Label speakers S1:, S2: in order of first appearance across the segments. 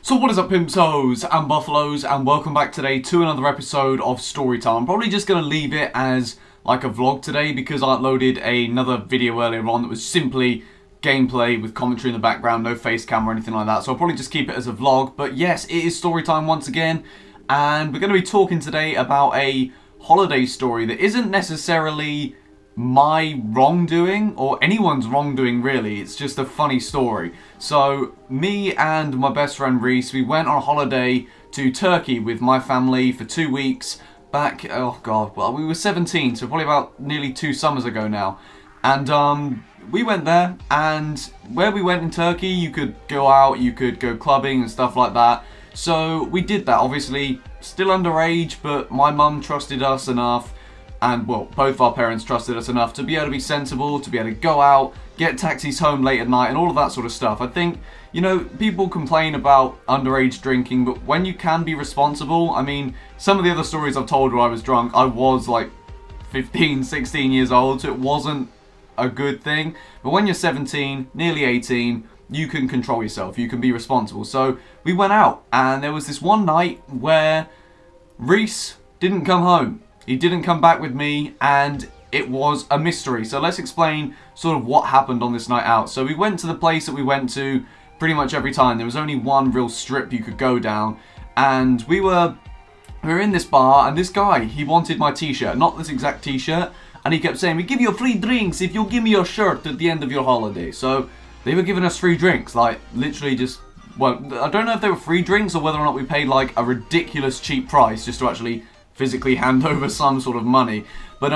S1: So what is up, Pimpsos and Buffalos, and welcome back today to another episode of Storytime. I'm probably just going to leave it as like a vlog today because I uploaded another video earlier on that was simply gameplay with commentary in the background, no face cam or anything like that. So I'll probably just keep it as a vlog. But yes, it is Storytime once again, and we're going to be talking today about a holiday story that isn't necessarily my wrongdoing or anyone's wrongdoing really. It's just a funny story. So me and my best friend Reese, we went on a holiday to Turkey with my family for 2 weeks back, oh god, well we were 17, so probably about nearly 2 summers ago now. And we went there, and where we went in Turkey, you could go out, you could go clubbing and stuff like that. So we did that, obviously still underage, but my mum trusted us enough, and well, both our parents trusted us enough to be able to be sensible, to be able to go out, get taxis home late at night and all of that sort of stuff. I think, you know, people complain about underage drinking, but when you can be responsible, I mean, some of the other stories I've told where I was drunk, I was like 15, 16 years old, so it wasn't a good thing. But when you're 17, nearly 18, you can control yourself, you can be responsible. So we went out, and there was this one night where Reese didn't come home. He didn't come back with me, and it was a mystery. So let's explain sort of what happened on this night out. So we went to the place that we went to pretty much every time. There was only one real strip you could go down, and we were in this bar, and this guy, he wanted my t-shirt, not this exact t-shirt, and he kept saying, we give you free drinks if you give me your shirt at the end of your holiday. So they were giving us free drinks, like literally just, well, I don't know if they were free drinks or whether or not we paid like a ridiculous cheap price just to actually physically hand over some sort of money. But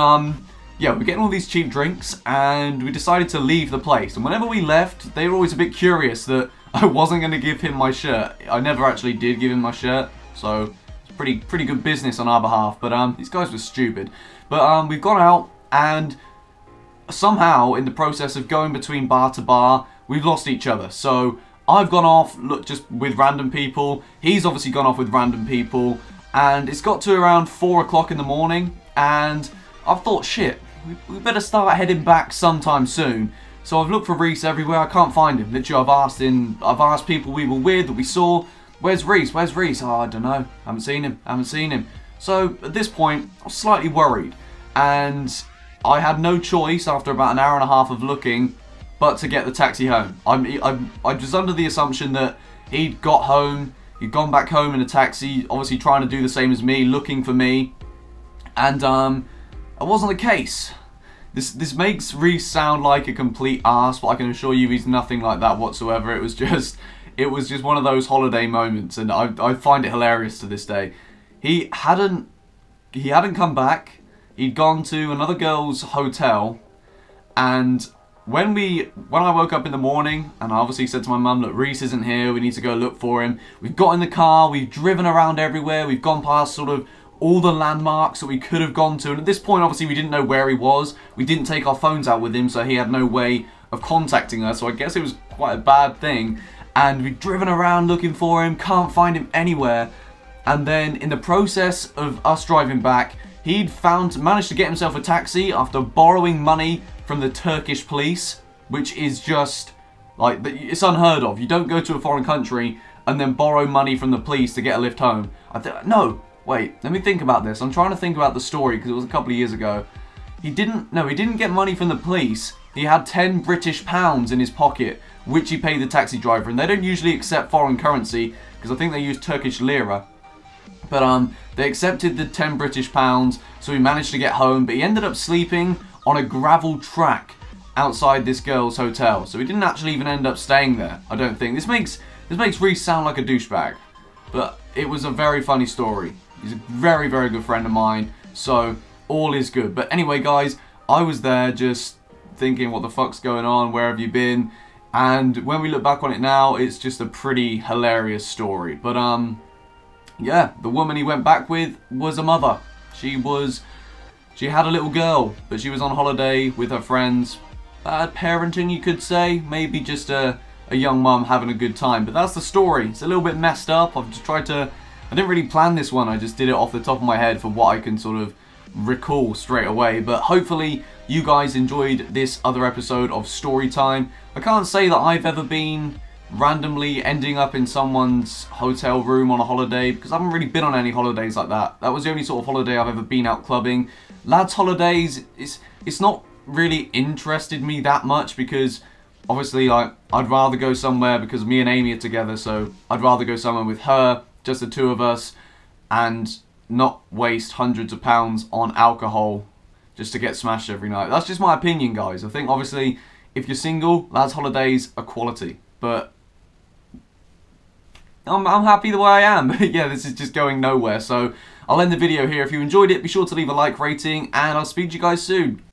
S1: yeah, we're getting all these cheap drinks, and we decided to leave the place. And whenever we left, they were always a bit curious that I wasn't going to give him my shirt. I never actually did give him my shirt, so it's pretty good business on our behalf. But these guys were stupid. But we've gone out, and somehow in the process of going between bar to bar, we've lost each other. So I've gone off, look, just with random people. He's obviously gone off with random people. And it's got to around 4 o'clock in the morning, and I've thought, shit, we better start heading back sometime soon. So I've looked for Reese everywhere, I can't find him. Literally, I've asked people we were with, that we saw, where's Reese, where's Reese? Oh, I don't know, haven't seen him. So at this point, I was slightly worried, and I had no choice after about an hour and a half of looking, but to get the taxi home. I was under the assumption that he'd got home, he'd gone back home in a taxi, obviously trying to do the same as me, looking for me, and it wasn't the case. This makes Reese sound like a complete arse, but I can assure you he's nothing like that whatsoever. It was just one of those holiday moments, and I find it hilarious to this day. He hadn't come back. He'd gone to another girl's hotel, and when I woke up in the morning, and I obviously said to my mum, look, Reese isn't here, we need to go look for him. We've got in the car, we've driven around everywhere, we've gone past sort of all the landmarks that we could have gone to, and at this point, obviously, we didn't know where he was. We didn't take our phones out with him, so he had no way of contacting us, so I guess it was quite a bad thing. And we've driven around looking for him, can't find him anywhere, and then in the process of us driving back, he'd managed to get himself a taxi after borrowing money from the Turkish police, which is just, like, it's unheard of. You don't go to a foreign country and then borrow money from the police to get a lift home. No, wait, let me think about this. I'm trying to think about the story because it was a couple of years ago. He didn't get money from the police. He had 10 British pounds in his pocket, which he paid the taxi driver. And they don't usually accept foreign currency because I think they use Turkish lira. But they accepted the 10 British pounds, so he managed to get home, but he ended up sleeping on a gravel track outside this girl's hotel. So he didn't actually even end up staying there, I don't think. This makes Reese sound like a douchebag, but it was a very funny story. He's a very, very good friend of mine, so all is good. But anyway, guys, I was there just thinking, what the fuck's going on? Where have you been? And when we look back on it now, it's just a pretty hilarious story. But yeah, the woman he went back with was a mother. She had a little girl, but she was on holiday with her friends. Bad parenting, you could say. Maybe just a young mum having a good time. But that's the story. It's a little bit messed up. I didn't really plan this one. I just did it off the top of my head for what I can sort of recall straight away. But hopefully you guys enjoyed this other episode of Storytime. I can't say that I've ever been randomly ending up in someone's hotel room on a holiday, because I haven't really been on any holidays like that. That was the only sort of holiday I've ever been out clubbing. Lads' holidays, it's not really interested me that much, because obviously, like, I'd rather go somewhere, because me and Amy are together, so I'd rather go somewhere with her, just the two of us, and not waste hundreds of pounds on alcohol just to get smashed every night. That's just my opinion, guys. I think, obviously, if you're single, lads' holidays are quality, but I'm happy the way I am. But yeah, this is just going nowhere, so I'll end the video here. If you enjoyed it, be sure to leave a like rating, and I'll speak to you guys soon.